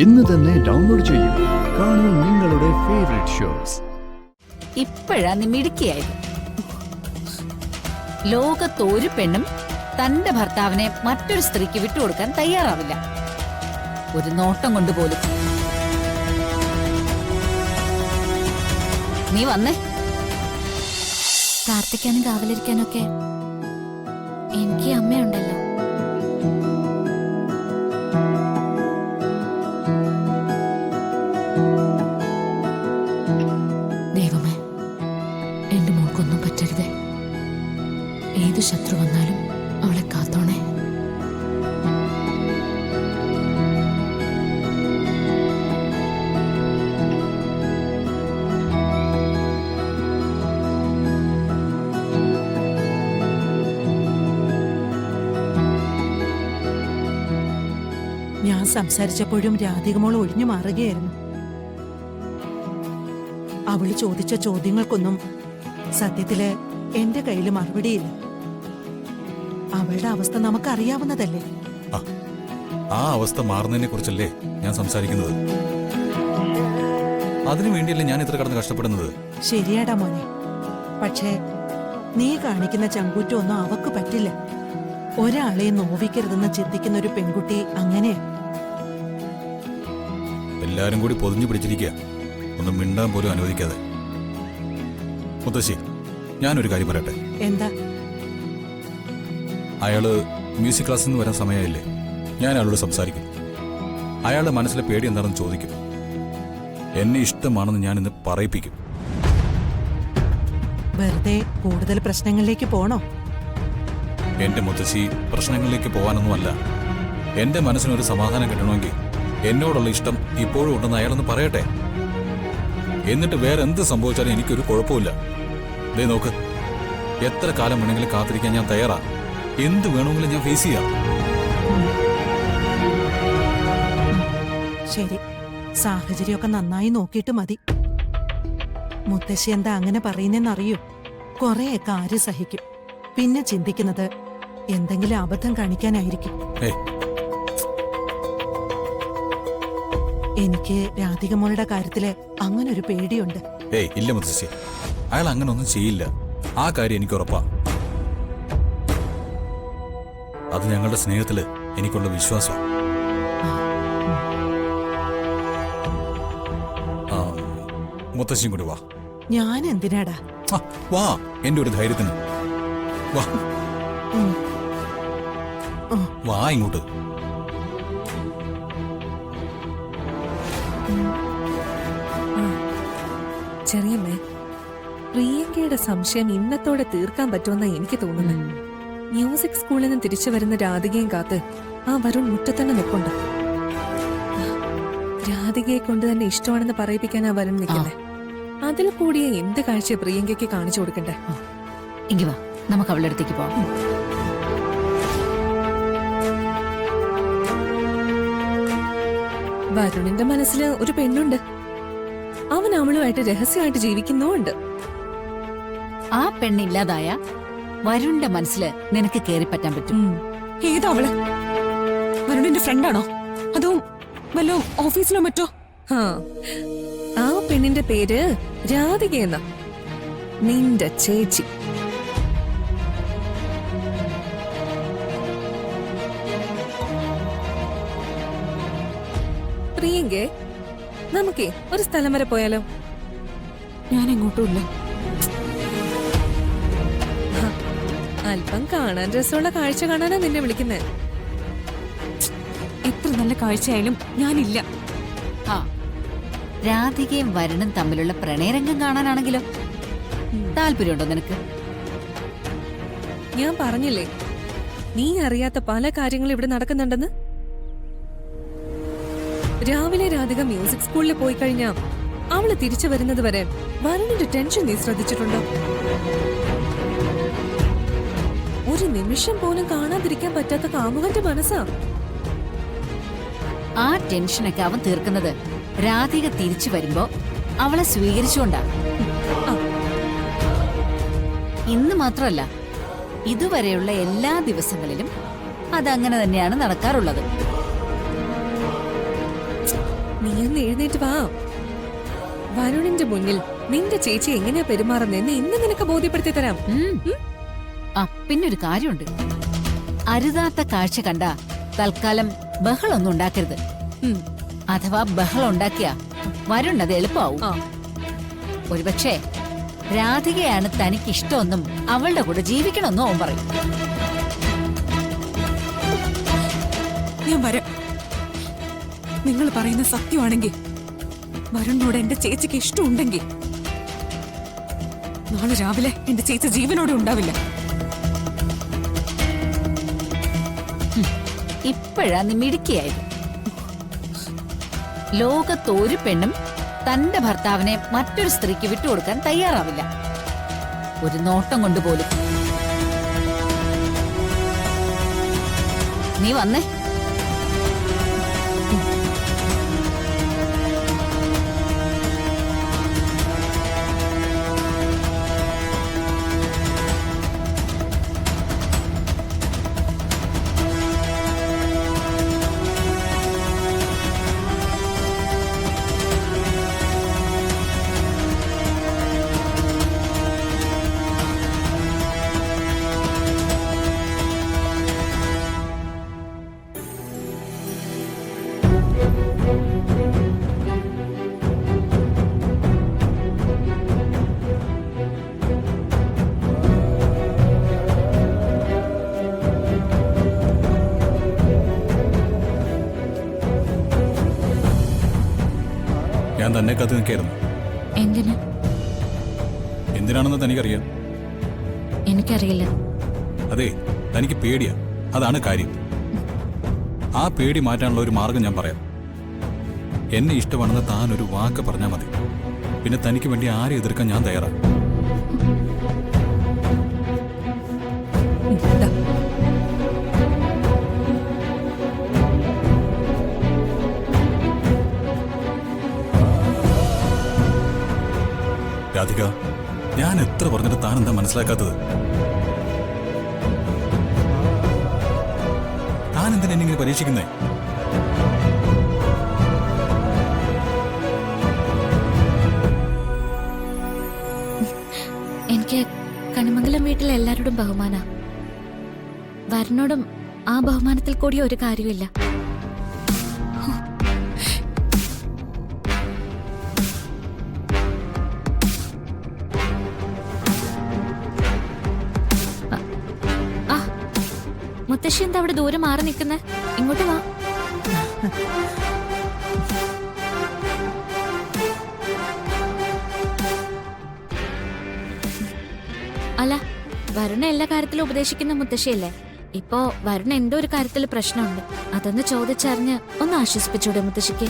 ഇന്ന് തന്നെ ഡൗൺലോഡ് ചെയ്യൂ. കാണൂ നിങ്ങളുടെ ഫേവറേറ്റ് ഷോസ്. ഇപ്പോഴാ നീ മിടുക്കിയായത്. ലോകത്തൊരു പെണ്ണും തന്റെ ഭർത്താവിനെ മറ്റൊരു സ്ത്രീക്ക് വിട്ടുകൊടുക്കാൻ തയ്യാറാവില്ല, ഒരു നോട്ടം കൊണ്ടുപോലും. നീ വന്നേ. പ്രാർത്ഥിക്കാനും കാവലിരിക്കാനൊക്കെ എനിക്ക് അമ്മയുണ്ടല്ലോ. ദൈവമേ, എന്റെ മോൾക്കൊന്നും പറ്റരുതേ. ഏത് ശത്രു വന്നാലും അവളെ കാത്തോണേ. ഞാൻ സംസാരിച്ചപ്പോഴും രാധികമോൾ ഒഴിഞ്ഞു മാറുകയായിരുന്നു. അവള് ചോദിച്ച ചോദ്യങ്ങൾക്കൊന്നും സത്യത്തില് എന്റെ കയ്യിൽ മറുപടിയില്ല. അവളുടെ അവസ്ഥ നമുക്കറിയാവുന്നതല്ലേ. ആ അവസ്ഥ മാറുന്നതിനെ കുറിച്ചല്ലേ ഞാൻ സംസാരിക്കുന്നത്. അതിനു വേണ്ടിയല്ലേ ഞാൻ ഇത്ര കടന്ന് കഷ്ടപ്പെടുന്നത്. ശരിയാടാ മോനെ, പക്ഷേ നീ കാണിക്കുന്ന ചങ്കൂറ്റൊന്നും അവക്ക് പറ്റില്ല. ഒരാളെ നോവിക്കരുതെന്ന് ചിന്തിക്കുന്ന ഒരു പെൺകുട്ടി അങ്ങനെയാ. എല്ലാരും കൂടി പൊതിഞ്ഞു പിടിച്ചിരിക്കുക, ഒന്നും മിണ്ടാൻ പോലും അനുവദിക്കാതെ. മുത്തശ്ശി, ഞാനൊരു കാര്യം പറയട്ടെ. എന്താ? അയാള് മ്യൂസിക് ക്ലാസ്സിൽ നിന്ന് വരാൻ സമയമായില്ലേ. ഞാൻ അയാളോട് സംസാരിക്കും. അയാളുടെ മനസ്സിലെ പേടി എന്താണെന്ന് ചോദിക്കും. എന്നെ ഇഷ്ടമാണെന്ന് ഞാൻ ഇന്ന് പറയിപ്പിക്കും. വെറുതെ കൂടുതൽ പ്രശ്നങ്ങളിലേക്ക് പോണോ? എന്റെ മുത്തശ്ശി, പ്രശ്നങ്ങളിലേക്ക് പോകാനൊന്നുമല്ല. എന്റെ മനസ്സിനൊരു സമാധാനം കിട്ടണമെങ്കിൽ എന്നോടുള്ള ഇഷ്ടം ഇപ്പോഴും ഉണ്ടെന്ന് അയാളൊന്ന് പറയട്ടെ. എന്നിട്ട് വേറെ എന്ത് സംഭവിച്ചാലും എനിക്കൊരു കുഴപ്പമില്ല. ദേ നോക്ക്, എത്ര കാലം വേണമെങ്കിലും കാത്തിരിക്കാൻ ഞാൻ തയ്യാറാ. എന്ത് വേണമെങ്കിലും ഞാൻ ഫേസ് ചെയ്യാം. ശരി, സാഹചര്യമൊക്കെ നന്നായി നോക്കിയിട്ട് മതി. മുത്തശ്ശി എന്താ അങ്ങനെ പറയുന്നറിയൂ? കുറെയൊക്കെ ആര് സഹിക്കും, പിന്നെ ചിന്തിക്കുന്നത് എന്തെങ്കിലും അബദ്ധം കാണിക്കാനായിരിക്കും. എനിക്ക് രാധികമോളുടെ കാര്യത്തില് അങ്ങനൊരു പേടിയുണ്ട്. ഇല്ല മുത്തശ്ശി, അയാൾ അങ്ങനെ ഒന്നും ചെയ്യില്ല. ആ കാര്യം എനിക്ക് ഉറപ്പാ. അത് ഞങ്ങളുടെ സ്നേഹത്തില് എനിക്കുള്ള വിശ്വാസം. മുത്തശ്ശിയും കൂടി വാ. ഞാൻ എന്തിനാടാ? വാ, എന്റെ ഒരു ധൈര്യത്തിന് വാ. വാ ഇങ്ങോട്ട്. ചെറിയമ്മേ, പ്രിയങ്കയുടെ സംശയം ഇന്നത്തോടെ തീർക്കാൻ പറ്റുമെന്നാ എനിക്ക് തോന്നുന്നത്. മ്യൂസിക് സ്കൂളിൽ നിന്ന് തിരിച്ചു വരുന്ന രാധികയും കാത്ത് ആ വരുൺ മുറ്റത്തന്നെ നിൽപ്പുണ്ട്. രാധികയെ കൊണ്ട് തന്നെ ഇഷ്ടമാണെന്ന് പറയിപ്പിക്കാൻ ആ വരുൺ നിൽക്കുന്നേ. അതിൽ കൂടിയ എന്ത് കാഴ്ച പ്രിയങ്കയ്ക്ക് കാണിച്ചു കൊടുക്കണ്ടേ? എങ്കി വാ, നമുക്ക് അവളുടെ അടുത്തേക്ക് പോവാം. വരുണിന്റെ മനസ്സില് ഒരു പെണ്ണുണ്ട്. അവൻ അവളുമായിട്ട് രഹസ്യമായിട്ട് ജീവിക്കുന്നുണ്ട്. ആ പെണ്ണില്ലാതായ വരുണിന്റെ മനസ്സില് നിനക്ക് കേറിപ്പറ്റാൻ പറ്റും. ഏതാ അവള്? വരുണിന്റെ ഫ്രണ്ടാണോ? അതോ വല്ലോ ഓഫീസിലോ മറ്റോ? ആ പെണ്ണിന്റെ പേര് രാധികയെന്ന, നിന്റെ ചേച്ചി. പ്രിയങ്കേ, നമുക്കേ ഒരു സ്ഥലം വരെ പോയാലോ? ഞാൻ എങ്ങോട്ടുമില്ല. അല്പം കാണാൻ രസമുള്ള കാഴ്ച കാണാനാ നിന്നെ വിളിക്കുന്നേ. എത്ര നല്ല കാഴ്ചയായാലും ഞാനില്ല. രാധികയും വരുണും തമ്മിലുള്ള പ്രണയരംഗം കാണാനാണെങ്കിലോ താല്പര്യമുണ്ടോ നിനക്ക്? ഞാൻ പറഞ്ഞില്ലേ, നീ അറിയാത്ത പല കാര്യങ്ങളും ഇവിടെ നടക്കുന്നുണ്ടെന്ന്. രാവിലെ രാധിക മ്യൂസിക് സ്കൂളിൽ പോയി കഴിഞ്ഞാ അവള് തിരിച്ചു വരുന്നത് വരെ വരുണിന്റെ ടെൻഷൻ നീ ശ്രദ്ധിച്ചിട്ടുണ്ടോ? ഒരു നിമിഷം പോലും കാണാതിരിക്കാൻ പറ്റാത്ത കാമുകന്റെ മനസ്സാ. ആ ടെൻഷനൊക്കെ അവൻ തീർക്കുന്നത് രാധിക തിരിച്ചു വരുമ്പോ അവളെ സ്വീകരിച്ചുകൊണ്ടാ. ഇന്ന് മാത്രമല്ല, ഇതുവരെയുള്ള എല്ലാ ദിവസങ്ങളിലും അതങ്ങനെ തന്നെയാണ് നടക്കാറുള്ളത്. നീ ഒന്ന് എഴുന്നേറ്റ് വാ. വരുണിന്റെ മുന്നിൽ നിന്റെ ചേച്ചി എങ്ങനെയാ പെരുമാറുന്നതെന്ന് ഇന്ന് നിനക്ക് ബോധ്യപ്പെടുത്തി തരാം. ആ പിന്നൊരു കാര്യമുണ്ട്. അരുതാത്ത കാഴ്ച കണ്ട തൽക്കാലം ബഹളൊന്നും ഉണ്ടാക്കരുത്. ഉം. അഥവാ ബഹളം ഉണ്ടാക്കിയ വരുൺ അത് എളുപ്പമാവും. ആ. ഒരുപക്ഷെ രാധികയാണ് തനിക്കിഷ്ടമെന്നും അവളുടെ കൂടെ ജീവിക്കണമെന്നും അവൻ പറയും. ഞാൻ വരാം. നിങ്ങൾ പറയുന്ന സത്യമാണെങ്കിൽ, വരുണിനോട് എന്റെ ചേച്ചിക്ക് ഇഷ്ടമുണ്ടെങ്കിൽ, നാളെ രാവിലെ എന്റെ ചേച്ചി ജീവനോടെ ഉണ്ടാവില്ല. ഇപ്പോഴാ നീ മിടുക്കിയായത്. ലോകത്തൊരു പെണ്ണും തന്റെ ഭർത്താവിനെ മറ്റൊരു സ്ത്രീക്ക് വിട്ടുകൊടുക്കാൻ തയ്യാറാവില്ല. ഒരു നോട്ടം കൊണ്ടുപോലും. നീ വന്നേ. ഞാൻ തന്നെ കത്ത് നിൽക്കായിരുന്നു. എന്തിന്? എന്തിനാണെന്ന് തനിക്കറിയാം. എനിക്കറിയില്ല. അതെ, തനിക്ക് പേടിയാ, അതാണ് കാര്യം. ആ പേടി മാറ്റാനുള്ള ഒരു മാർഗം ഞാൻ പറയാം. എന്നെ ഇഷ്ടമാണെന്ന് താൻ ഒരു വാക്ക് പറഞ്ഞാൽ മതി. പിന്നെ തനിക്ക് വേണ്ടി ആരെ എതിർക്കാൻ ഞാൻ തയ്യാറാണ്. ദാ. രാധിക, ഞാൻ എത്ര പറഞ്ഞിട്ട് താൻ എന്താ മനസ്സിലാക്കാത്തത്? താൻ എന്തിനാ എന്നെ ഇങ്ങനെ പരീക്ഷിക്കുന്നേ? എനിക്ക് കണിമംഗലം വീട്ടിലെ എല്ലാവരോടും ബഹുമാന. വരനോടും ആ ബഹുമാനത്തിൽ കൂടി ഒരു കാര്യമില്ല. മുത്തശ്ശി എന്താ അവിടെ ദൂരെ മാറി നിൽക്കുന്നേ? ഇങ്ങോട്ട് വാ. അല്ല, വരുണ എല്ലാ കാര്യത്തിലും ഉപദേശിക്കുന്ന മുത്തശ്ശിയല്ലേ? ഇപ്പോ വരുണ എന്തോ ഒരു കാര്യത്തിൽ പ്രശ്നമുണ്ട്. അതൊന്ന് ചോദിച്ചറിഞ്ഞ് ഒന്ന് ആശ്വസിപ്പിച്ചൂടെ മുത്തശ്ശിക്ക്?